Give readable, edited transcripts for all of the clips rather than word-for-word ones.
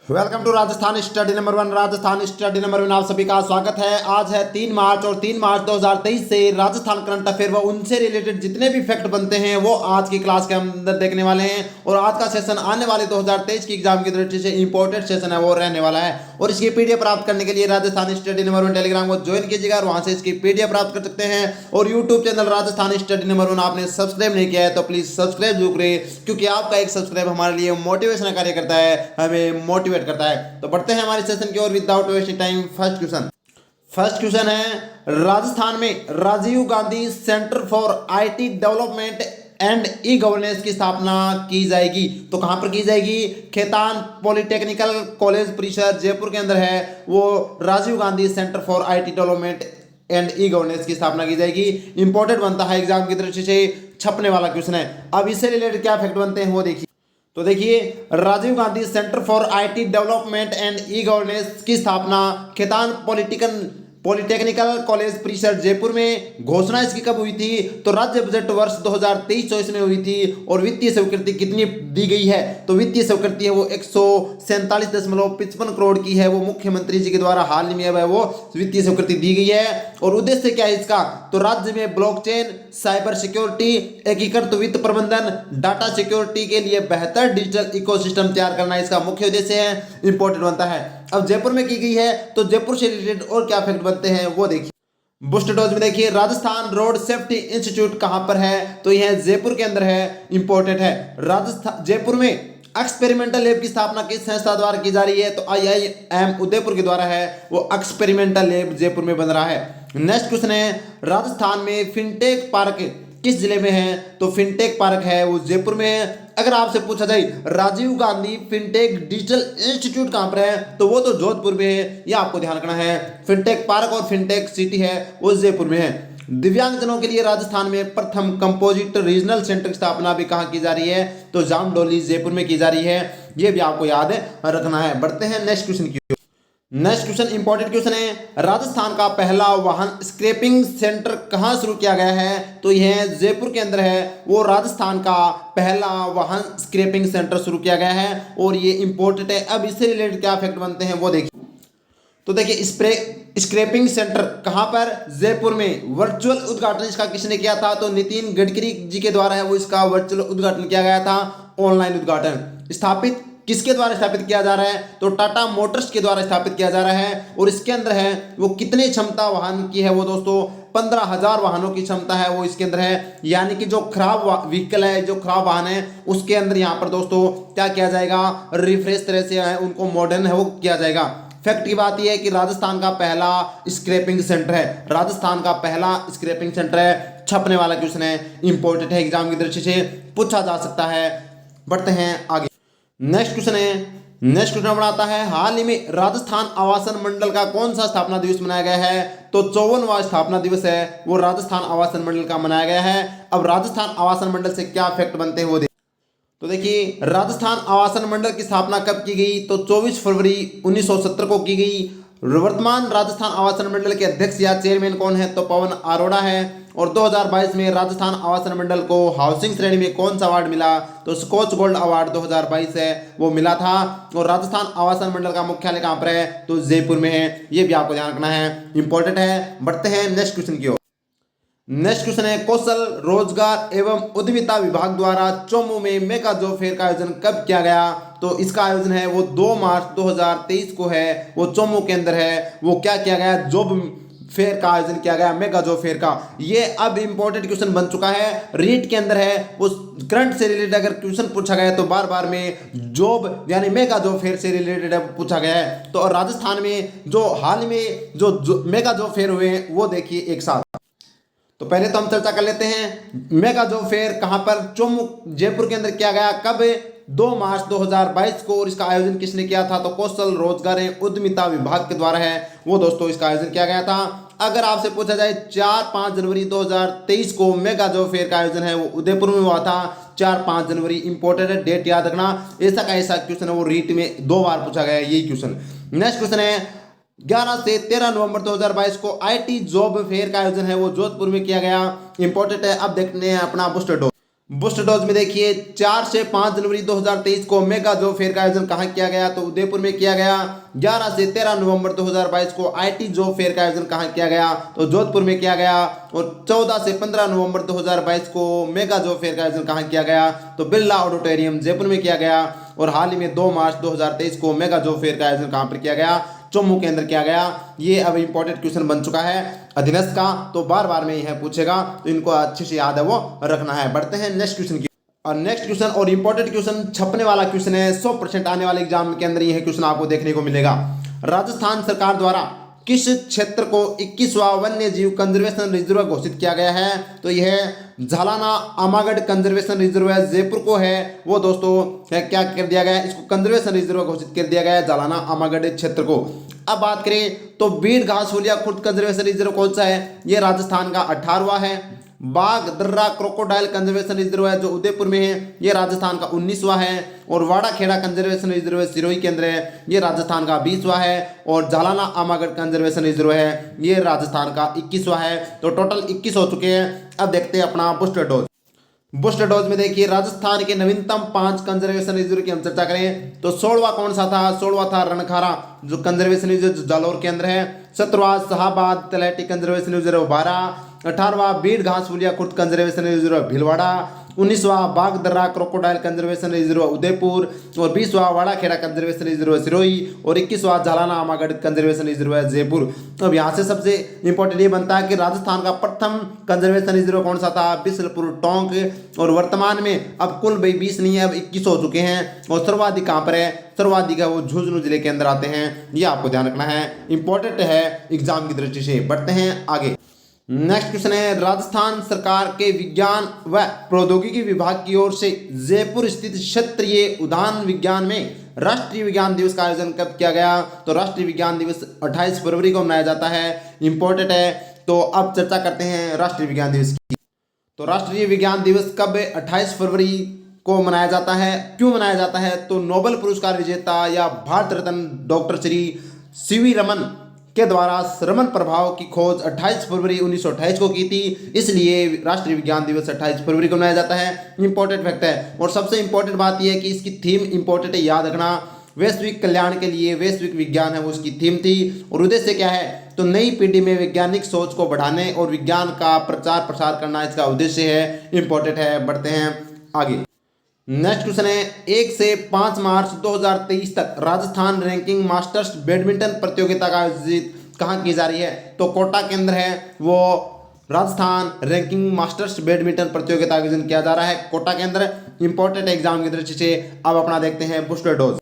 Welcome to Rajasthan study number 1। Rajasthan study number 1 आप सभी का स्वागत है। आज है 3 मार्च और 3 मार्च 2023 से राजस्थान करंट अफेयर व उनसे रिलेटेड जितने भी फैक्ट बनते हैं वो आज की क्लास के अंदर देखने वाले हैं। और आज का सेशन आने वाले 2023 की एग्जाम की दृष्टि से इंपॉर्टेंट सेशन है वो रहने वाला है। और इसकी पीडीएफ प्राप्त करने के लिए राजस्थान स्टडी नंबर 1 टेलीग्राम को ज्वाइन कीजिएगा और वहां से इसकी पीडीएफ प्राप्त कर सकते हैं। और YouTube channel Rajasthan study number 1 आपने सब्सक्राइब नहीं किया है तो प्लीज सब्सक्राइब जरूर करें, क्योंकि आपका एक सब्सक्राइब हमारे लिए मोटिवेशन कार्य करता है, हमें मोटिवेट करता है। तो बढ़ते हैं हमारे सेशन की ओर without wasting time. First question है, राजस्थान में Rajiv Gandhi centre for IT development and e governance की स्थापना की जाएगी। तो कहां पर की जाएगी? खेतान पॉलिटेक्निकल कॉलेज परिसर जयपुर के अंदर है वो Rajiv Gandhi centre for IT development and e governance की स्थापना की जाएगी। इंपॉर्टेंट बनता है, एग्जाम की दृष्टि से छपने वाला क्वेश्चन है। अब इससे रिलेटेड क्या फैक्ट बनते हैं वो देखिए। तो देखिए, Rajiv Gandhi centre for IT development and e governance की स्थापना खेतान पॉलिटेक्निकल कॉलेज परिसर जयपुर में। घोषणा इसकी कब हुई थी? तो राज्य बजट वर्ष 2023-24 में हुई थी। और वित्तीय स्वीकृति कितनी दी गई है? तो वित्तीय स्वीकृति है वो 147.55 करोड़ की है। वो मुख्यमंत्री जी के द्वारा हाल ही में वो वित्तीय स्वीकृति दी गई है। और उद्देश्य क्या है इसका? तो राज्य में ब्लॉकचेन, साइबर सिक्योरिटी, एकीकृत वित्त प्रबंधन, डाटा सिक्योरिटी के लिए बेहतर डिजिटल इकोसिस्टम तैयार करना इसका मुख्य उद्देश्य है। इंपॉर्टेंट बनता है। अब जयपुर में की गई है तो जयपुर से रिलेटेड और क्या फैक्ट बनते हैं वो देखिए। बूस्टर डोज में देखिए, राजस्थान रोड सेफ्टी इंस्टीट्यूट कहां पर है? तो यह जयपुर के अंदर है। इंपॉर्टेंट है। राजस्थान जयपुर में एक्सपेरिमेंटल लैब की स्थापना किस संस्था द्वारा की जा रही है? तो IIM उदयपुर के द्वारा है वो एक्सपेरिमेंटल लैब जयपुर में बन रहा है। नेक्स्ट क्वेश्चन है, राजस्थान में फिनटेक पार्क किस जिले में है? तो फिनटेक पार्क है वो जयपुर में है। अगर आपसे पूछा जाए Rajiv Gandhi fintech digital institute कहां पर है? तो वो तो जोधपुर में है, ये आपको ध्यान रखना है। फिनटेक पार्क और फिनटेक सिटी है वो जयपुर में है। दिव्यांगजनों के लिए राजस्थान में प्रथम कंपोजिट रीजनल सेंटर की स्थापना भी कहां की जा रही है? तो जामडोली जयपुर में की जा रही है। ये भी आपको याद रखना है। बढ़ते हैं नेक्स्ट क्वेश्चन की। नेक्स्ट क्वेश्चन इंपॉर्टेंट क्वेश्चन है, राजस्थान का पहला वाहन स्क्रैपिंग सेंटर कहां शुरू किया गया है? तो यह जयपुर के अंदर है वो राजस्थान का पहला वाहन स्क्रैपिंग सेंटर शुरू किया गया है। और ये इंपॉर्टेंट है। अब इससे रिलेटेड क्या फैक्ट बनते हैं वो देखिए। तो देखिए, स्क्रैपिंग सेंटर कहां पर? जयपुर में। वर्चुअल उद्घाटन इसका किसने किया था? तो नितिन गडकरी जी के द्वारा है वो इसका वर्चुअल उद्घाटन किया गया था, ऑनलाइन उद्घाटन। स्थापित किसके द्वारा स्थापित किया जा रहा है? तो टाटा मोटर्स के द्वारा स्थापित किया जा रहा है। और इसके अंदर है वो कितनी क्षमता वाहन की है वो दोस्तों? 15,000 वाहनों की क्षमता है वो इसके अंदर है। यानी कि जो खराब व्हीकल है, जो खराब वाहन है, उसके अंदर यहाँ पर दोस्तों क्या किया जाएगा? रिफ्रेश तरह से है उनको मॉडर्न है वो किया जाएगा। फैक्ट की बात यह है कि राजस्थान का पहला स्क्रैपिंग सेंटर है। राजस्थान का पहला स्क्रैपिंग सेंटर है। छपने वाला क्वेश्चन है, इंपॉर्टेंट है, एग्जाम की दृष्टि से पूछा जा सकता है। बढ़ते हैं आगे। नेक्स्ट क्वेश्चन बनाता है, हाल ही में राजस्थान आवासन मंडल का कौन सा स्थापना दिवस मनाया गया है? तो 54वां स्थापना दिवस है वो राजस्थान आवासन मंडल का मनाया गया है। अब राजस्थान आवासन मंडल से क्या फैक्ट बनते हैं वो तो देखिए, राजस्थान आवासन मंडल की स्थापना कब की गई? तो 24 फरवरी 1970 को की गई। वर्तमान राजस्थान आवासन मंडल के अध्यक्ष या चेयरमैन कौन है? तो पवन अरोड़ा है। और 2022 में राजस्थान आवासन मंडल को हाउसिंग श्रेणी में कौन सा अवार्ड मिला? तो स्कॉच गोल्ड अवार्ड 2022 है वो मिला था। और राजस्थान आवासन मंडल का मुख्यालय कहां पर है? तो जयपुर में है। ये भी आपको ध्यान रखना है, इंपॉर्टेंट है। बढ़ते हैं नेक्स्ट क्वेश्चन की ओर। नेक्स्ट क्वेश्चन है, कौशल रोजगार एवं उद्यमिता विभाग द्वारा चोमू में मेगा जॉब फेयर का आयोजन कब किया गया? तो इसका आयोजन है वो 2 मार्च 2023 को है वो चोमू के अंदर है वो क्या किया गया? जॉब फेयर का आयोजन किया गया, मेगा जॉब फेयर का। ये अब इंपॉर्टेंट क्वेश्चन बन चुका है, रीट के अंदर है वो। करंट से रिलेटेड अगर क्वेश्चन पूछा गया तो बार बार में जॉब यानी मेगा जॉब फेयर से रिलेटेड पूछा गया है। तो राजस्थान में जो हाल में जो मेगा जॉब फेयर हुए हैं वो देखिए एक साथ। तो पहले तो हम चर्चा कर लेते हैं, मेगा जॉब फेयर कहां पर? चोमू जयपुर के अंदर किया गया। कब? 2 मार्च 2022 को। और इसका आयोजन किसने किया था? तो कौशल रोजगार एवं उद्यमिता विभाग के द्वारा है वो दोस्तों इसका आयोजन किया गया था। अगर आपसे पूछा जाए 4-5 जनवरी 2023 को मेगा जॉब फेयर का आयोजन है वो उदयपुर में हुआ था। 4-5 जनवरी इंपॉर्टेंट है, डेट याद रखना। ऐसा का ऐसा क्वेश्चन है वो रीट में 2 बार पूछा गया है यही क्वेश्चन। नेक्स्ट क्वेश्चन है, 11 से 13 नवंबर 2022 को आईटी जॉब फेयर का आयोजन है वो जोधपुर में किया गया। इंपॉर्टेंट है। अब देखते हैं अपना बूस्टर डोज। बूस्टर डोज में देखिए 4 से 5 जनवरी 2023 को मेगा जॉब फेयर का आयोजन कहाँ किया गया, तो उदयपुर में किया गया। 11 से 13 नवंबर 2022 को आईटी जॉब फेयर का आयोजन कहाँ किया गया, तो जोधपुर में किया गया। और 14 से 15 नवंबर 2022 को मेगा जॉब फेयर का आयोजन कहाँ किया गया, तो बिरला ऑडिटोरियम जयपुर में किया गया। और हाल ही में 2 मार्च 2023 को मेगा जॉब फेयर का आयोजन कहाँ पर किया गया, जम्मू के अंदर किया गया। ये अब इंपॉर्टेंट क्वेश्चन बन चुका है अधीनस्थ का, तो बार बार में यह पूछेगा, तो इनको अच्छे से याद है वो रखना है। बढ़ते हैं नेक्स्ट क्वेश्चन की। और नेक्स्ट क्वेश्चन और इंपॉर्टेंट क्वेश्चन छपने वाला क्वेश्चन है, 100% आने वाले एग्जाम के अंदर यह क्वेश्चन आपको देखने को मिलेगा। राजस्थान सरकार द्वारा किस क्षेत्र को 21वां वन्य जीव कंजर्वेशन रिजर्व घोषित किया गया है, तो यह झालाना आमागढ़ कंजर्वेशन रिजर्व जयपुर को है वो दोस्तों क्या कर दिया गया है, इसको कंजर्वेशन रिजर्व घोषित कर दिया गया है झालाना आमागढ़ क्षेत्र को। अब बात करें तो बीड़ घासफुलिया खुर्द कंजर्वेशन रिजर्व कौन सा है, ये राजस्थान का 18वां है। बाघ दर्रा क्रोकोडाइल कंजर्वेशन रिजर्व है जो उदयपुर में है, ये राजस्थान का 19वां है। और वाड़ा खेड़ा कंजर्वेशन रिजर्व सिरोही के अंदर है, ये राजस्थान का 20वां है। और झालाना आमागढ़ कंजर्वेशन रिजर्व है, ये राजस्थान का 21वां है। तो टोटल 21 हो चुके हैं। अब देखते हैं अपना बूस्टर डोज। बूस्टर डोज में देखिए राजस्थान के नवीनतम 5 कंजर्वेशन रिजर्व की हम चर्चा करें तो 16वां कौन सा था, 16वां था रणखारा जो कंजर्वेशन रिजर्व जालौर के अंदर है। 17वां शाहबाद तलैटी कंजर्वेशन रिजर्व बारा। 18वां बीड़ घासफुलिया खुर्द कंजर्वेशन रिजर्व भीलवाड़ा। 19वां बाघ दर्रा क्रोकोडाइल कंजर्वेशन रिजर्व उदयपुर। और 20वां वाड़ा खेड़ा कंजर्वेशन रिजर्व सिरोही। और 21वां झालाना आमागढ़ कंजर्वेशन रिजर्व जयपुर। अब यहाँ से सबसे इंपॉर्टेंट ये बनता है कि राजस्थान का प्रथम कंजर्वेशन रिजर्व कौन सा था, बिसलपुर टोंक। और वर्तमान में अब कुल 20 नहीं है, अब 21 हो चुके हैं। और सर्वाधिक कहाँ पर है, सर्वाधिक है वो झुंझुनू जिले के अंदर आते हैं। ये आपको ध्यान रखना है, इंपॉर्टेंट है एग्जाम की दृष्टि से। बढ़ते हैं आगे। नेक्स्ट क्वेश्चन है राजस्थान सरकार के विज्ञान व प्रौद्योगिकी विभाग की ओर से जयपुर स्थित क्षेत्रीय उद्यान विज्ञान में राष्ट्रीय विज्ञान दिवस का आयोजन कब किया गया, तो राष्ट्रीय विज्ञान दिवस 28 फरवरी को मनाया जाता है। इंपॉर्टेंट है। तो अब चर्चा करते हैं राष्ट्रीय विज्ञान दिवस की। तो राष्ट्रीय विज्ञान दिवस कब 28 फरवरी को मनाया जाता है, क्यों मनाया जाता है, तो नोबेल पुरस्कार विजेता या भारत रत्न डॉक्टर श्री सीवी रमन के द्वारा रमन प्रभाव की खोज 28 फरवरी 1928 को की थी, इसलिए राष्ट्रीय विज्ञान दिवस 28 फरवरी को मनाया जाता है। इंपॉर्टेंट फैक्ट है। और सबसे इंपॉर्टेंट बात यह है कि इसकी थीम इंपॉर्टेंट है, याद रखना, वैश्विक कल्याण के लिए वैश्विक विज्ञान है वो उसकी थीम थी। और उद्देश्य क्या है, तो नई पीढ़ी में वैज्ञानिक सोच को बढ़ाने और विज्ञान का प्रचार प्रसार करना इसका उद्देश्य है। इंपॉर्टेंट है। बढ़ते हैं आगे। नेक्स्ट क्वेश्चन है 1 से 5 मार्च 2023 तक राजस्थान रैंकिंग मास्टर्स बैडमिंटन प्रतियोगिता का आयोजित कहाँ की जा रही है, तो कोटा के अंदर है वो राजस्थान रैंकिंग मास्टर्स बैडमिंटन प्रतियोगिता आयोजन किया जा रहा है कोटा के अंदर। इंपॉर्टेंट एग्जाम की दृष्टि से। अब अपना देखते हैं बूस्टर डोज।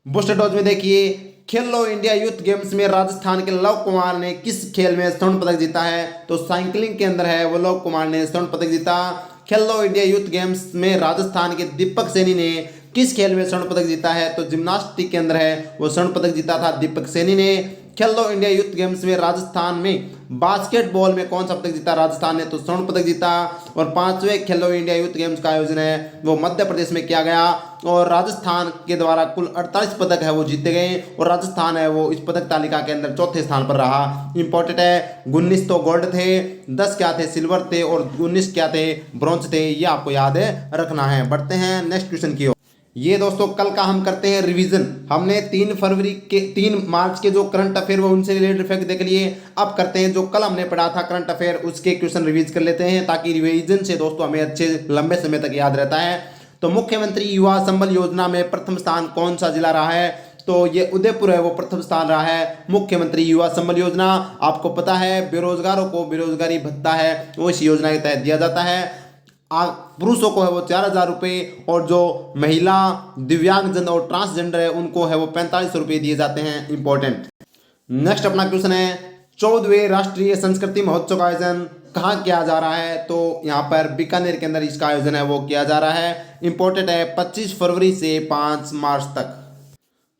बूस्टर डोज में देखिए खेलो इंडिया यूथ गेम्स में राजस्थान के लव कुमार ने किस खेल में स्वर्ण पदक जीता है, तो साइकिलिंग के अंदर है वो लव कुमार ने स्वर्ण पदक जीता। खेलो इंडिया यूथ गेम्स में राजस्थान के दीपक सैनी ने किस खेल में स्वर्ण पदक जीता है, तो जिम्नास्टिक के अंदर है वो स्वर्ण पदक जीता था दीपक सैनी ने। खेलो इंडिया यूथ गेम्स में राजस्थान में बास्केटबॉल में कौन सा पदक जीता राजस्थान ने, तो स्वर्ण पदक जीता। और 5वें खेलो इंडिया यूथ गेम्स का आयोजन है वो मध्य प्रदेश में किया गया। और राजस्थान के द्वारा कुल 48 पदक है वो जीते गए। और राजस्थान है वो इस पदक तालिका के अंदर 4थे स्थान पर रहा। इंपॉर्टेंट है। 19 तो गोल्ड थे, 10 क्या थे सिल्वर थे, और 19 क्या थे ब्रॉन्ज थे। ये आपको याद रखना है। बढ़ते हैं नेक्स्ट क्वेश्चन की ओर। ये दोस्तों कल का हम करते हैं रिवीजन। हमने 3 मार्च के जो करंट अफेयर वो उनसे रिलेटेड फैक्ट देख लिए। अब करते हैं जो कल हमने पढ़ा था करंट अफेयर उसके क्वेश्चन रिवीज कर लेते हैं, ताकि रिवीजन से दोस्तों हमें अच्छे लंबे समय तक याद रहता है। तो मुख्यमंत्री युवा संबल योजना में प्रथम स्थान कौन सा जिला रहा है, तो ये उदयपुर है वो प्रथम स्थान रहा है। मुख्यमंत्री युवा संबल योजना आपको पता है बेरोजगारों को बेरोजगारी भत्ता है वो इस योजना के तहत दिया जाता है। पुरुषों को है वो 4,000 रुपये, और जो महिला दिव्यांगजन और ट्रांसजेंडर है उनको है वो 45 रुपये दिए जाते हैं। इंपॉर्टेंट। नेक्स्ट अपना क्वेश्चन है 14वें राष्ट्रीय संस्कृति महोत्सव का आयोजन कहाँ किया जा रहा है, तो यहाँ पर बीकानेर के अंदर इसका आयोजन है वो किया जा रहा है। इंपॉर्टेंट है 25 फरवरी से 5 मार्च तक।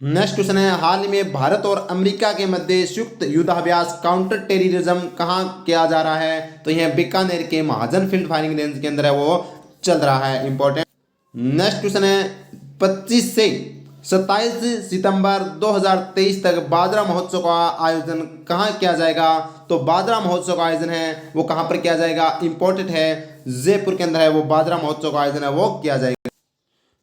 नेक्स्ट क्वेश्चन है हाल ही में भारत और अमेरिका के मध्य संयुक्त युद्धाभ्यास काउंटर टेररिज्म कहाँ किया जा रहा है, तो यह बीकानेर के महाजन फील्ड फायरिंग रेंज के अंदर है वो चल रहा है। इंपॉर्टेंट। नेक्स्ट क्वेश्चन है 25 से 27 सितंबर 2023 तक बादरा महोत्सव का आयोजन कहाँ किया जाएगा, तो बादरा महोत्सव का आयोजन है वो कहाँ पर किया जाएगा। इंपॉर्टेंट है जयपुर के अंदर है वो बाजरा महोत्सव का आयोजन है वो किया जाएगा।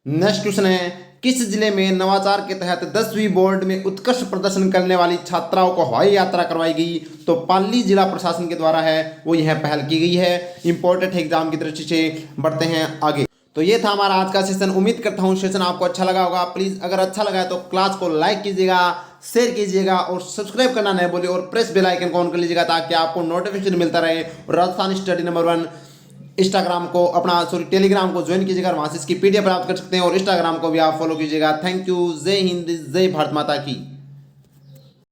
नेक्स्ट क्वेश्चन है, किस जिले में नवाचार के तहत 10वीं बोर्ड में उत्कृष्ट प्रदर्शन करने वाली छात्राओं को हवाई यात्रा करवाई गई? तो पाली जिला प्रशासन के द्वारा है वो यह पहल की गई है। इंपॉर्टेंट एग्जाम की दृष्टि से बढ़ते हैं आगे। तो ये था हमारा आज का सेशन। उम्मीद करता हूँ सेशन आपको अच्छा लगा होगा। प्लीज अगर अच्छा लगा है तो क्लास को लाइक कीजिएगा, शेयर कीजिएगा और सब्सक्राइब करना नहीं भूलिए और प्रेस बेल आइकन को ऑन कर लीजिएगा ताकि आपको नोटिफिकेशन मिलता रहे। और राजस्थान स्टडी नंबर 1 इंस्टाग्राम को टेलीग्राम को ज्वाइन कीजिएगा, वहां से इसकी पीडीएफ प्राप्त कर सकते हैं और इंस्टाग्राम को भी आप फॉलो कीजिएगा। Thank you. जय हिंद, जय भारत माता की।